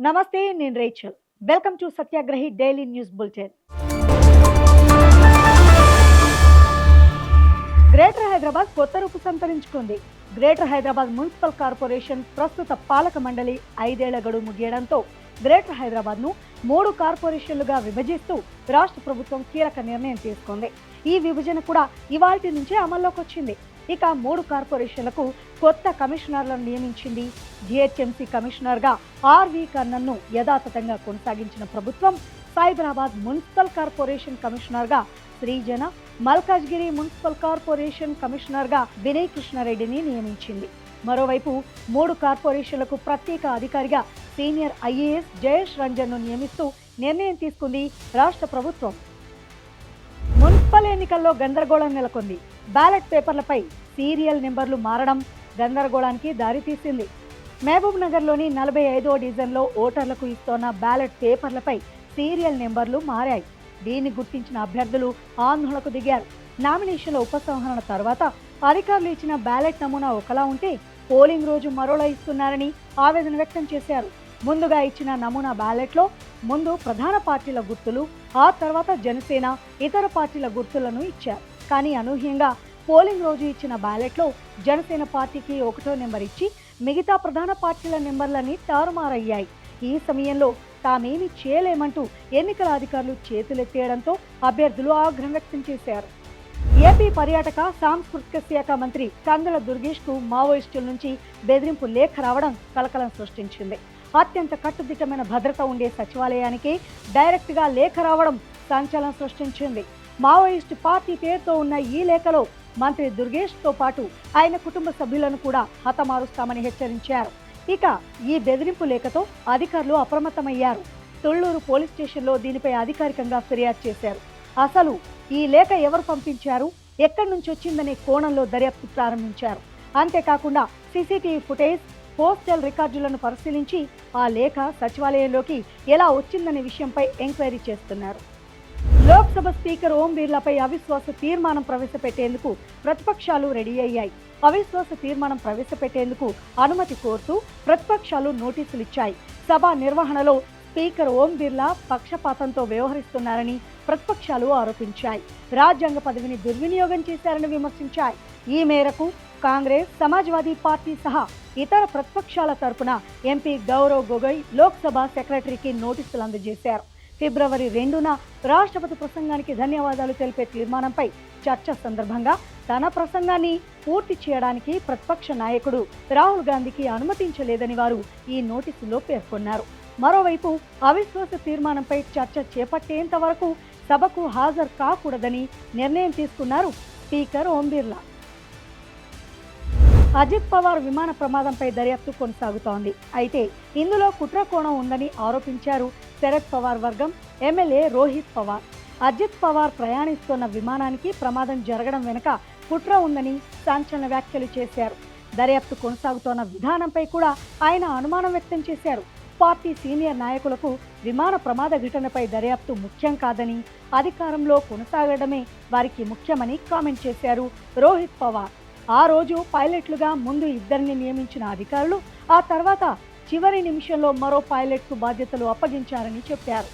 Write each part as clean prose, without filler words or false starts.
నమస్తే, నేను Rachel. Welcome to సత్యాగ్రహి daily news bulletin. Greater Hyderabad కొత్త రూపు సంతరించుకుంది. గ్రేటర్ హైదరాబాద్ మున్సిపల్ కార్పొరేషన్ ప్రస్తుత పాలక మండలి 5 ఏళ్ల గడువు ముగియడంతో గ్రేటర్ హైదరాబాద్ ను 3 కార్పొరేషన్లుగా విభజిస్తూ రాష్ట్ర ప్రభుత్వం కీలక నిర్ణయం తీసుకుంది. ఈ విభజన కూడా ఇవాల్టి నుంచే అమల్లోకి వచ్చింది. ఇక 3 కార్పొరేషన్లకు కొత్త కమిషనర్లను నియమించింది. జిహెచ్ఎంసీ కమిషనర్గా ఆర్వి కర్ణన్ను యథాతథంగా కొనసాగించిన ప్రభుత్వం సైబరాబాద్ మున్సిపల్ కార్పొరేషన్ కమిషనర్గా శ్రీజన, మల్కాజ్గిరి మున్సిపల్ కార్పొరేషన్ కమిషనర్గా వినయ్ కృష్ణారెడ్డిని నియమించింది. మరోవైపు 3 కార్పొరేషన్లకు ప్రత్యేక అధికారిగా సీనియర్ ఐఏఎస్ జయేష్ రంజన్ను నియమిస్తూ నిర్ణయం తీసుకుంది రాష్ట్ర ప్రభుత్వం. మున్సిపల్ ఎన్నికల్లో గందరగోళం నెలకొంది. బ్యాలెట్ పేపర్లపై సీరియల్ నెంబర్లు మారడం గందరగోళానికి దారితీసింది. మహబూబ్ నగర్లోని 45వ డివిజన్లో ఓటర్లకు ఇస్తోన్న బ్యాలెట్ పేపర్లపై సీరియల్ నెంబర్లు మారాయి. దీన్ని గుర్తించిన అభ్యర్థులు ఆందోళనకు దిగారు. నామినేషన్ల ఉపసంహరణ తర్వాత అధికారులు ఇచ్చిన బ్యాలెట్ నమూనా ఒకలా ఉంటే పోలింగ్ రోజు మరోలా ఇస్తున్నారని ఆవేదన వ్యక్తం చేశారు. ముందుగా ఇచ్చిన నమూనా బ్యాలెట్లో ముందు ప్రధాన పార్టీల గుర్తులు, ఆ తర్వాత జనసేన, ఇతర పార్టీల గుర్తులను ఇచ్చారు. కానీ అనూహ్యంగా పోలింగ్ రోజు ఇచ్చిన బ్యాలెట్లో జనసేన పార్టీకి 1వ నెంబర్ ఇచ్చి మిగతా ప్రధాన పార్టీల నెంబర్లని తారుమారయ్యాయి. ఈ సమయంలో తామేమీ చేయలేమంటూ ఎన్నికల అధికారులు చేతులెత్తేయడంతో అభ్యర్థులు ఆగ్రహం వ్యక్తం చేశారు. ఏపీ పర్యాటక సాంస్కృతిక శాఖ మంత్రి కందుల దుర్గేష్ కు మావోయిస్టుల నుంచి బెదిరింపు లేఖ రావడం కలకలం సృష్టించింది. అత్యంత కట్టుదిట్టమైన భద్రత ఉండే సచివాలయానికి డైరెక్ట్ గా లేఖ రావడం సంచలనం సృష్టించింది. మావోయిస్టు పార్టీ పేరుతో ఉన్న ఈ లేఖలో మంత్రి దుర్గేష్ తో పాటు ఆయన కుటుంబ సభ్యులను కూడా హతమారుస్తామని హెచ్చరించారు. ఇక ఈ బెదిరింపు లేఖతో అధికారులు అప్రమత్తమయ్యారు. తుళ్లూరు పోలీస్ స్టేషన్లో దీనిపై అధికారికంగా ఫిర్యాదు చేశారు. అసలు ఈ లేఖ ఎవరు పంపించారు, ఎక్కడి నుంచి వచ్చిందనే కోణంలో దర్యాప్తు ప్రారంభించారు. అంతేకాకుండా సీసీటీవీ ఫుటేజ్, పోస్టల్ రికార్డులను పరిశీలించి ఆ లేఖ సచివాలయంలోకి ఎలా వచ్చిందనే విషయంపై ఎంక్వైరీ చేస్తున్నారు. లోక్సభ స్పీకర్ ఓం బిర్లాపై అవిశ్వాస తీర్మానం ప్రవేశపెట్టేందుకు ప్రతిపక్షాలు రెడీ అయ్యాయి. అవిశ్వాస తీర్మానం ప్రవేశపెట్టేందుకు అనుమతి కోరుతూ ప్రతిపక్షాలు నోటీసులు ఇచ్చాయి. సభ నిర్వహణలో స్పీకర్ ఓం బిర్లా పక్షపాతంతో వ్యవహరిస్తున్నారని ప్రతిపక్షాలు ఆరోపించాయి. రాజ్యాంగ పదవిని దుర్వినియోగం చేశారని విమర్శించాయి. ఈ మేరకు కాంగ్రెస్, సమాజ్వాదీ పార్టీ సహా ఇతర ప్రతిపక్షాల తరపున ఎంపీ గౌరవ్ గొగోయ్ లోక్సభ సెక్రటరీకి నోటీసులు అందజేశారు. ఫిబ్రవరి 2న రాష్ట్రపతి ప్రసంగానికి ధన్యవాదాలు తెలిపే తీర్మానంపై చర్చ సందర్భంగా తన ప్రసంగాన్ని పూర్తి చేయడానికి ప్రతిపక్ష నాయకుడు రాహుల్ గాంధీకి అనుమతించలేదని వారు ఈ నోటీసులో పేర్కొన్నారు. మరోవైపు అవిశ్వాస తీర్మానంపై చర్చ చేపట్టేంత వరకు సభకు హాజరు కాకూడదని నిర్ణయం తీసుకున్నారు స్పీకర్ ఓం బిర్లా. అజిత్ పవార్ విమాన ప్రమాదంపై దర్యాప్తు కొనసాగుతోంది. అయితే ఇందులో కుట్ర కోణం ఉందని ఆరోపించారు శరద్ పవార్ వర్గం ఎమ్మెల్యే రోహిత్ పవార్. అజిత్ పవార్ ప్రయాణిస్తున్న విమానానికి ప్రమాదం జరగడం వెనుక కుట్ర ఉందని సంచలన వ్యాఖ్యలు చేశారు. దర్యాప్తు కొనసాగుతోన్న విధానంపై కూడా ఆయన అనుమానం వ్యక్తం చేశారు. పార్టీ సీనియర్ నాయకులకు విమాన ప్రమాద ఘటనపై దర్యాప్తు ముఖ్యం కాదని, అధికారంలో కొనసాగడమే వారికి ముఖ్యమని కామెంట్ చేశారు రోహిత్ పవార్. ఆ రోజు పైలట్లుగా ముందు 2ని నియమించిన అధికారులు ఆ తర్వాత చివరి నిమిషంలో మరో పైలట్కు బాధ్యతలు అప్పగించారని చెప్పారు.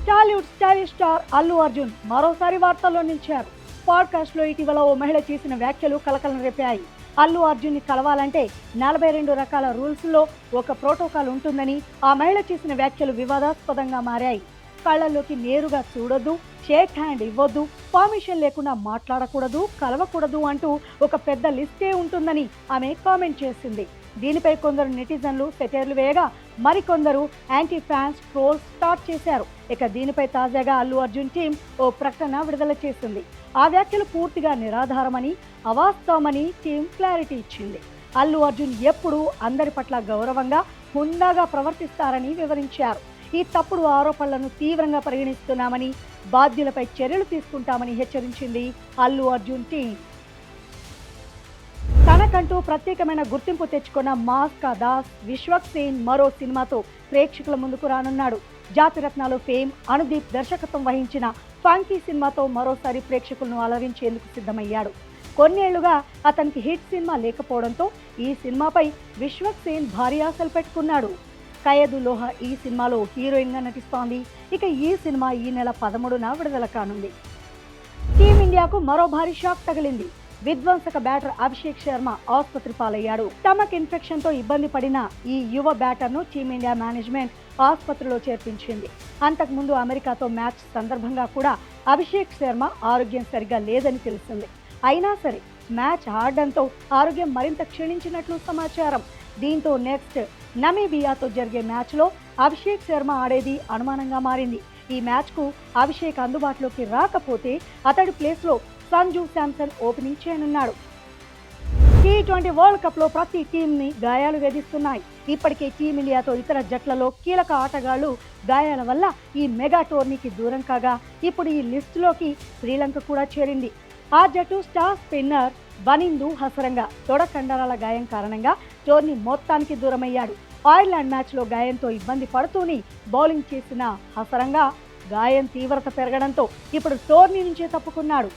టాలీవుడ్ స్టైలిష్ స్టార్ అల్లు అర్జున్ మరోసారి వార్తల్లో నిలిచారు. పాడ్కాస్ట్ లో ఇటీవల ఓ మహిళ చేసిన వ్యాఖ్యలు కలకలం రేపాయి. అల్లు అర్జున్ ని కలవాలంటే 42 రకాల రూల్స్ లో ఒక ప్రోటోకాల్ ఉంటుందని ఆ మహిళ చేసిన వ్యాఖ్యలు వివాదాస్పదంగా మారాయి. కళ్ళల్లోకి నేరుగా చూడొద్దు, షేక్ హ్యాండ్ ఇవ్వొద్దు, పర్మిషన్ లేకుండా మాట్లాడకూడదు, కలవకూడదు అంటూ ఒక పెద్ద లిస్టే ఉంటుందని ఆమె కామెంట్ చేసింది. దీనిపై కొందరు నెటిజన్లు సెటైర్లు వేయగా మరికొందరు యాంటీ ఫ్యాన్స్ ట్రోల్స్ స్టార్ట్ చేశారు. ఇక దీనిపై తాజాగా అల్లు అర్జున్ టీం ఓ ప్రకటన విడుదల చేసింది. ఆ వ్యాఖ్యలు పూర్తిగా నిరాధారమని, అవాస్తవమని టీం క్లారిటీ ఇచ్చింది. అల్లు అర్జున్ ఎప్పుడూ అందరి పట్ల గౌరవంగా, హుందాగా ప్రవర్తిస్తారని వివరించారు. ఈ తప్పుడు ఆరోపణలను తీవ్రంగా పరిగణిస్తున్నామని, బాధ్యులపై చర్యలు తీసుకుంటామని హెచ్చరించింది అల్లు అర్జున్ టీం. తనకంటూ ప్రత్యేకమైన గుర్తింపు తెచ్చుకున్న మాస్ కా దాస్ విశ్వక్ సేన్ మరో సినిమాతో ప్రేక్షకుల ముందుకు రానున్నాడు. జాతిరత్నాలు ఫేమ్ అనుదీప్ దర్శకత్వం వహించిన ఫంకీ సినిమాతో మరోసారి ప్రేక్షకులను అలరించేందుకు సిద్ధమయ్యాడు. కొన్నేళ్లుగా అతనికి హిట్ సినిమా లేకపోవడంతో ఈ సినిమాపై విశ్వక్ సేన్ భారీ ఆశలు పెట్టుకున్నాడు. కయదు లోహ ఈ సినిమాలో హీరోయిన్ గా నటిస్తోంది. ఇక ఈ సినిమా ఈ నెల 13న విడుదల కానుంది. టీమిండియాకు మరో భారీ షాక్ తగిలింది. విధ్వంసక బ్యాటర్ అభిషేక్ శర్మ ఆసుపత్రి పాలయ్యాడు. స్టమక్ ఇన్ఫెక్షన్ తో ఇబ్బంది పడిన ఈ యువ బ్యాటర్ ను టీమిండియా మేనేజ్మెంట్ ఆసుపత్రిలో చేర్పించింది. అంతకుముందు అమెరికాతో మ్యాచ్ సందర్భంగా కూడా అభిషేక్ శర్మ ఆరోగ్యం సరిగా లేదని తెలిసింది. అయినా సరే మ్యాచ్ ఆడడంతో ఆరోగ్యం మరింత క్షీణించినట్లు సమాచారం. దీంతో నెక్స్ట్ నమీబియాతో జరిగే మ్యాచ్లో అభిషేక్ శర్మ ఆడేది అనుమానంగా మారింది. ఈ మ్యాచ్కు అభిషేక్ అందుబాటులోకి రాకపోతే అతడి ప్లేస్లో సంజు శాంసన్ ఓపెనింగ్ చేయనున్నాడు. T20 వరల్డ్ కప్ లో ప్రతి టీంని గాయాలు వేధిస్తున్నాయి. ఇప్పటికే టీమిండియాతో ఇతర జట్లలో కీలక ఆటగాళ్లు గాయాల వల్ల ఈ మెగా టోర్నీకి దూరం కాగా ఇప్పుడు ఈ లిస్టులోకి శ్రీలంక కూడా చేరింది. ఆ జట్టు స్టార్ స్పిన్నర్ వనిందు హసరంగా తొడ కండరాల గాయం కారణంగా టోర్నీ మొత్తానికి దూరమయ్యాడు. ఐర్లాండ్ మ్యాచ్లో గాయంతో ఇబ్బంది పడుతూనే బౌలింగ్ చేసిన హసరంగా గాయం తీవ్రత పెరగడంతో ఇప్పుడు టోర్నీ నుంచే తప్పుకున్నాడు.